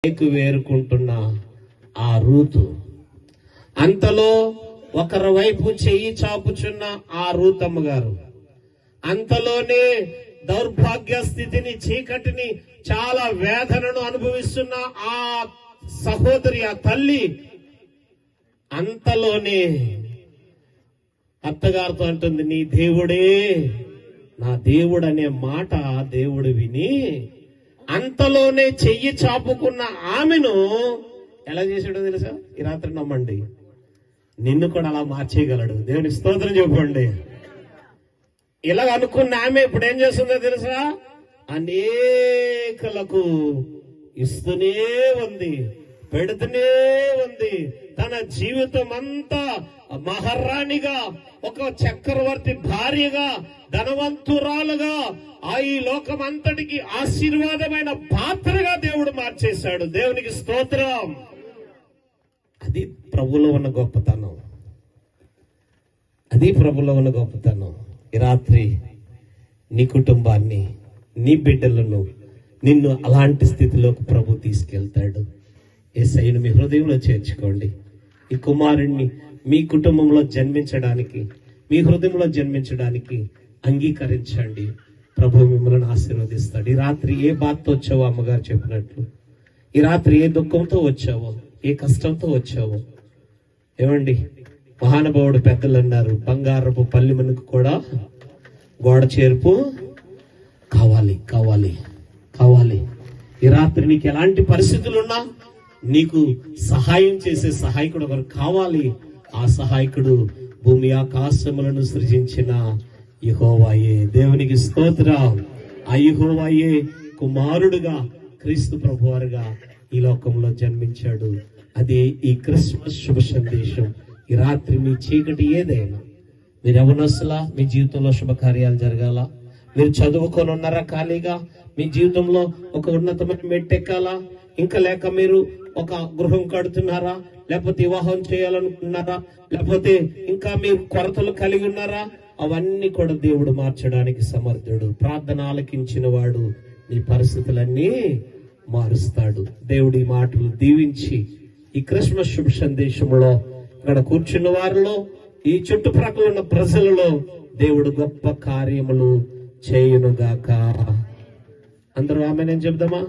వేరుకుంటున్న ఆ రూతు, అంతలో ఒకరి వైపు చెయ్యి చాపుచున్న ఆ రూతమ్మ గారు, అంతలోనే దౌర్భాగ్య స్థితిని, చీకటిని, చాలా వేదనను అనుభవిస్తున్న ఆ సహోదరి, ఆ తల్లి, అంతలోనే అత్తగారితో అంటుంది, నీ దేవుడే నా దేవుడు అనే మాట దేవుడు విని అంతలోనే చెయ్యి చాపుకున్న ఆమెను ఎలా చేసాడో తెలుసా? ఈ రాత్రి నమ్మండి, నిన్ను కూడా అలా మార్చేయగలడు. దేవుని స్తోత్రం చెప్పండి. ఇలా అనుకున్న ఆమె ఇప్పుడు ఏం చేస్తుందో తెలుసా? అనేకులకు ఇస్తూనే ఉంది, పెడుతూనే ఉంది. తన జీవితం అంతా మహారాణిగా, ఒక చక్రవర్తి భార్యగా, ధనవంతురాలుగా, ఈ లోకం అంతటికి ఆశీర్వాదమైన పాత్రగా దేవుడు మార్చేశాడు. దేవునికి స్తోత్రం. అది ప్రభులో ఉన్న గొప్పతనం. అది ప్రభులో ఉన్న గొప్పతనం. ఈ రాత్రి నీ కుటుంబాన్ని, నీ బిడ్డలను, నిన్ను అలాంటి స్థితిలోకి ప్రభు తీసుకెళ్తాడు. యేసయ్యను మీ హృదయంలో చేర్చుకోండి. ఈ కుమారుణ్ణి మీ కుటుంబంలో జన్మించడానికి, మీ హృదయంలో జన్మించడానికి అంగీకరించండి. ప్రభు మిమ్మల్ని ఆశీర్వదిస్తాడు. ఈ రాత్రి ఏ బాధతో వచ్చావో, అమ్మగారు చెప్పినట్లు, ఈ రాత్రి ఏ దుఃఖంతో వచ్చావో, ఏ కష్టంతో వచ్చావో, ఏమండి, మహానుభావుడు పెద్దలు అన్నారు, బంగారపు పల్లెమునకు కూడా గోడ చేర్పు కావాలి, కావాలి, కావాలి. ఈ రాత్రి నీకు ఎలాంటి పరిస్థితులున్నా నీకు సహాయం చేసే సహాయకుడు ఒకరు కావాలి. ఆ సహాయకుడు భూమి ఆకాశములను సృజించిన యెహోవాయే. దేవునికి స్తోత్రం. ఆ యెహోవాయే కుమారుడుగా, క్రీస్తు ప్రభువారుగా ఈ లోకంలో జన్మించాడు. అదే ఈ క్రిస్మస్ శుభ సందేశం. ఈ రాత్రి మీ చీకటి ఏదైనా, మీరు యవ్వనస్తులా, మీ జీవితంలో శుభకార్యాలు జరగాల, మీరు చదువుకొని ఉన్నారా, ఖాళీగా మీ జీవితంలో ఒక ఉన్నతమైన మెట్టెక్కాలా, ఇంకా లేక మీరు ఒక గృహం కడుతున్నారా, లేకపోతే వివాహం చేయాలనుకున్నారా, లేకపోతే ఇంకా మీరు కొరతలు కలిగి ఉన్నారా, అవన్నీ కూడా దేవుడు మార్చడానికి సమర్థుడు. ప్రార్థన ఆలకించిన వాడు నీ పరిస్థితులన్నీ మారుస్తాడు. దేవుడి మాటలు దీవించి ఈ క్రిస్మస్ శుభ సందేశంలో ఇక్కడ కూర్చున్న వారిలో, ఈ చుట్టుప్రక్కల ఉన్న ప్రజలలో దేవుడు గొప్ప కార్యములు చేయునుగాక. అందరూ ఆమేన్ చెప్దామా?